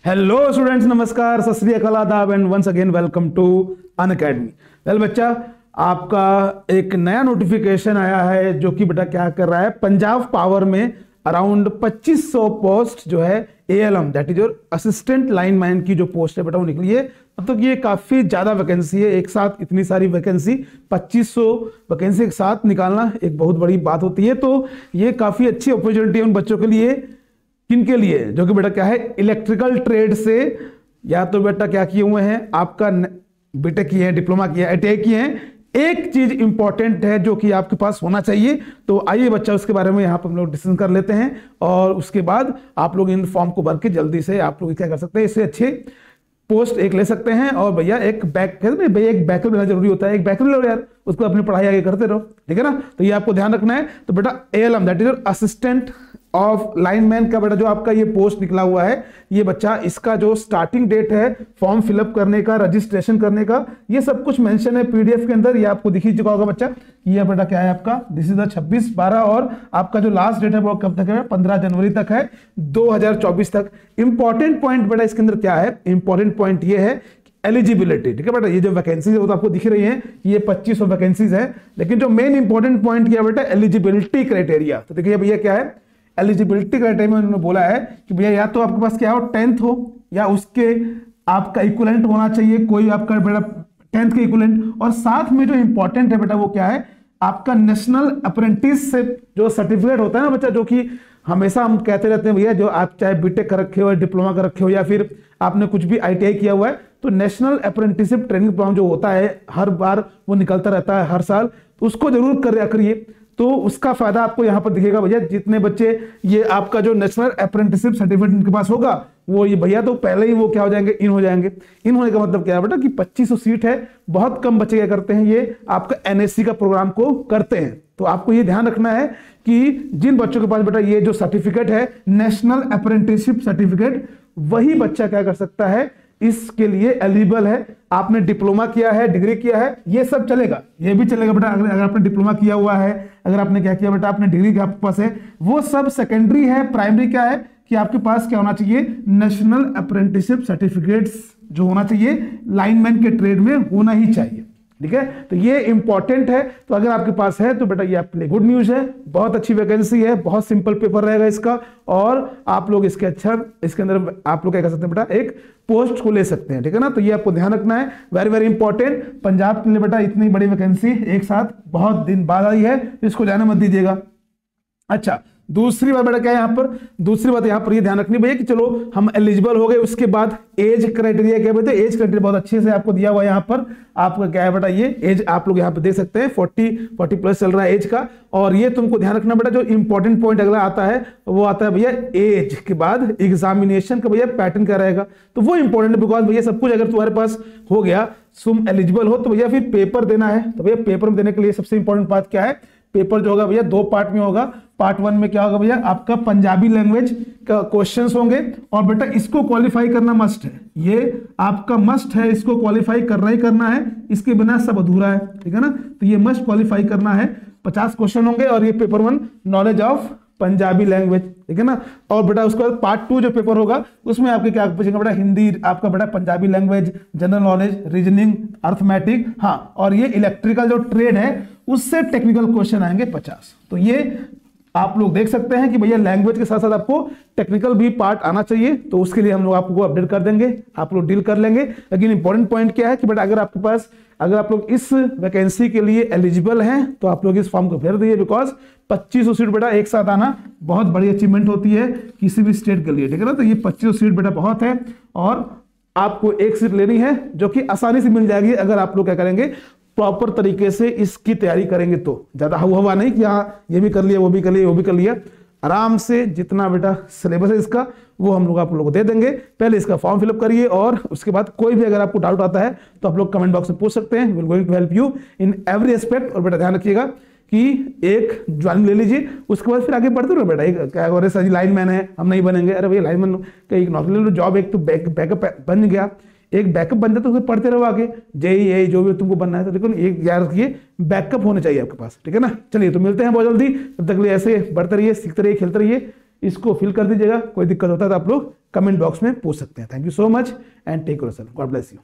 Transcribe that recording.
Hello students, नमस्कार, सत श्री अकाल, आदाब and once again welcome to Unacademy. Well बच्चा, आपका एक नया नोटिफिकेशन आया है जो कि बेटा क्या कर रहा है, पंजाब पावर में अराउंड 2500 पोस्ट जो है ALM that is your assistant lineman की जो पोस्ट है बेटा वो निकली है। मतलब ये काफी ज्यादा वैकेंसी है, एक साथ इतनी सारी वैकेंसी 2500 वैकेंसी एक साथ निकालना एक बहुत बड़ी बात होती है। तो ये काफी अच्छी अपॉर्चुनिटी है उन बच्चों के लिए, किनके लिए, जो कि बेटा क्या है इलेक्ट्रिकल ट्रेड से या तो बेटा क्या किए हुए हैं, आपका बीटेक किए हैं, डिप्लोमा किया है, आईटीआई किए हैं। एक चीज इंपॉर्टेंट है जो कि आपके पास होना चाहिए, तो आइए बच्चा उसके बारे में यहाँ पर हम लोग डिस्कस कर लेते हैं और उसके बाद आप लोग इन फॉर्म को भर के जल्दी से आप लोग क्या कर सकते हैं, इससे अच्छे पोस्ट एक ले सकते हैं। और भैया एक बैक कहते हैं भैया एक बैकअप लेना जरूरी होता है, एक बैकअप लो यार, उसको अपनी पढ़ाई आगे करते रहो, ठीक है ना। तो ये आपको ध्यान रखना है। तो बेटा ALM that is assistant of lineman का बेटा जो आपका ये पोस्ट निकला हुआ है, ये बच्चा इसका जो स्टार्टिंग डेट है फॉर्म फिलअप करने का, रजिस्ट्रेशन करने का, ये सब कुछ मेंशन है पीडीएफ के अंदर। ये आपको दिख ही चुका होगा बच्चा। ये बेटा क्या है आपका, दिस इज द 26/12 और आपका जो लास्ट डेट है वो कब तक है, 15 जनवरी तक है 2024 तक। इंपॉर्टेंट पॉइंट बेटा इसके अंदर क्या है, इंपॉर्टेंट पॉइंट ये है एलिजिबिलिटी, ठीक है बेटा। ये जो वैकेंसी है वो तो आपको दिख रही है, ये 2500 वैकेंसीज है, लेकिन जो मेन इंपॉर्टेंट पॉइंट क्या है बेटा, एलिजिबिलिटी क्राइटेरिया। तो देखिए भैया क्या है एलिजिबिलिटी क्राइटेरिया में उन्होंने बोला है कि भैया या तो आपके पास क्या हो 10th हो या उसके आपका इक्विवेलेंट होना चाहिए, कोई आपका बेटा 10th के इक्विवेलेंट, और साथ में जो इंपॉर्टेंट है बेटा वो क्या है, आपका नेशनल अप्रेंटिसशिप जो सर्टिफिकेट होता है ना बच्चा, जो कि हमेशा हम कहते रहते हैं भैया जो आप चाहे बीटेक कर रखे हो, डिप्लोमा कर रखे हो या फिर आपने कुछ भी आईटीआई किया हुआ है, तो नेशनल अप्रेंटिसशिप ट्रेनिंग प्रोग्राम जो होता है हर बार वो निकलता रहता है हर साल, तो उसको जरूर करिए। तो उसका फायदा आपको यहां पर दिखेगा भैया। जितने बच्चे ये आपका जो नेशनल अप्रेंटिसशिप सर्टिफिकेट इनके पास होगा वो ये भैया तो पहले ही वो क्या हो जाएंगे, इन हो जाएंगे। इन होने का मतलब क्या है बेटा कि 2500 सीट है, बहुत कम बच्चे क्या करते हैं, ये आपका एनएससी का प्रोग्राम को करते हैं। तो आपको ये ध्यान रखना है कि जिन बच्चों के पास बेटा ये जो सर्टिफिकेट है नेशनल अप्रेंटिसशिप सर्टिफिकेट, वही बच्चा क्या कर सकता है, इसके लिए एलिजिबल है। आपने डिप्लोमा किया है, डिग्री किया है, ये सब चलेगा, ये भी चलेगा बेटा। अगर आपने डिप्लोमा किया हुआ है, अगर आपने क्या किया बेटा, आपने डिग्री आपके पास है, वो सब सेकेंडरी है। प्राइमरी क्या है कि आपके पास क्या होना चाहिए, नेशनल अप्रेंटिसशिप सर्टिफिकेट्स जो होना चाहिए लाइनमैन के ट्रेड में होना ही चाहिए, ठीक है। तो ये इंपॉर्टेंट है। तो अगर आपके पास है तो बेटा ये आपके लिए गुड न्यूज है, बहुत अच्छी वैकेंसी है, बहुत सिंपल पेपर रहेगा इसका, और आप लोग इसके अंदर आप लोग क्या कर सकते हैं बेटा, एक पोस्ट को ले सकते हैं, ठीक है ना। तो ये आपको ध्यान रखना है, वेरी वेरी इंपॉर्टेंट। पंजाब के लिए बेटा इतनी बड़ी वैकेंसी एक साथ बहुत दिन बाद आई है, इसको जाने मत दीजिएगा। अच्छा, दूसरी बात बेटा क्या है यहाँ पर, दूसरी बात यहाँ पर ये ध्यान रखनी भैया कि चलो हम एलिजिबल हो गए, उसके बाद एज क्राइटेरिया क्या बोलते हैं, एज क्राइटेरिया बहुत अच्छे से आपको दिया हुआ है यहाँ पर। आपका क्या है बेटा, ये एज आप लोग यहाँ पे देख सकते हैं 40 प्लस चल रहा है एज का। और ये तुमको ध्यान रखना बेटा, जो इंपॉर्टेंट पॉइंट अगला आता है वो आता है भैया एज के बाद एग्जामिनेशन का भैया पैटर्न क्या रहेगा। तो वो इंपॉर्टेंट है, बिकॉज भैया सब कुछ अगर तुम्हारे पास हो गया, तुम एलिजिबल हो, तो भैया फिर पेपर देना है। तो भैया पेपर देने के लिए सबसे इंपॉर्टेंट बात क्या है, पेपर जो होगा भैया 2 पार्ट में होगा। पार्ट 1 में क्या होगा भैया, आपका पंजाबी लैंग्वेज का क्वेश्चंस होंगे, और बेटा इसको क्वालिफाई करना मस्ट है, ये आपका मस्ट है, इसको क्वालिफाई करना ही करना है, इसके बिना सब अधूरा है, ठीक है ना। तो ये मस्ट क्वालिफाई करना है, 50 क्वेश्चन होंगे, और ये paper 1 knowledge of Punjabi language, ठीक है ना। और बेटा उसके बाद पार्ट 2 जो पेपर होगा उसमें आपके क्या पूछेंगे बेटा, हिंदी, आपका बेटा Punjabi language, general knowledge, reasoning, arithmetic, हाँ, और ये इलेक्ट्रिकल जो ट्रेड है उससे टेक्निकल क्वेश्चन आएंगे 50। तो ये आप लोग देख सकते हैं कि भैया लैंग्वेज के साथ साथ आपको टेक्निकल भी पार्ट आना चाहिए, तो उसके लिए हम लोग आपको अपडेट कर देंगे, आप लोग डील कर लेंगे। लेकिन इंपॉर्टेंट पॉइंट क्या है कि बेटा अगर आपके पास, अगर आप लोग इस वैकेंसी के लिए एलिजिबल हैं तो आप लोग इस फॉर्म को भर दीजिए, बिकॉज 2500 सीट बेटा एक साथ आना बहुत बड़ी अचीवमेंट होती है किसी भी स्टेट के लिए, ठीक है ना। तो ये 2500 सीट बेटा बहुत है, और आपको एक सीट लेनी है जो कि आसानी से मिल जाएगी अगर आप लोग क्या करेंगे, प्रॉपर तरीके से इसकी तैयारी करेंगे। तो ज्यादा हवा नहीं कि हाँ ये भी कर लिया, वो भी कर लिया, वो भी कर लिया, आराम से जितना बेटा सिलेबस है इसका वो हम लोग आप लोगों को दे देंगे। पहले इसका फॉर्म फिलअप करिए, और उसके बाद कोई भी अगर आपको डाउट आता है तो आप लोग कमेंट बॉक्स में पूछ सकते हैं, will going to help you in every aspect. और बेटा ध्यान रखिएगा कि एक ज्वाइनिंग ले लीजिए, उसके बाद फिर आगे बढ़ते रहो बेटा। एक क्या हो रहा है, सर लाइनमैन है हम नहीं बनेंगे, अरे भैया लाइनमैन का एक नौकरी ले लो, जॉब एक तो बैकअप बन गया, एक बैकअप बन जाता तो फिर पढ़ते रहो आगे, जेईई जो भी तुमको बनना है, तो लेकिन एक यार ये बैकअप होने चाहिए आपके पास, ठीक है ना। चलिए तो मिलते हैं बहुत जल्दी, तब तक लिए ऐसे बढ़ते रहिए, सीखते रहिए, खेलते रहिए। इसको फिल कर दीजिएगा। कोई दिक्कत होता है तो आप लोग कमेंट बॉक्स में पूछ सकते हैं। Thank you so much and take yourself, God bless you.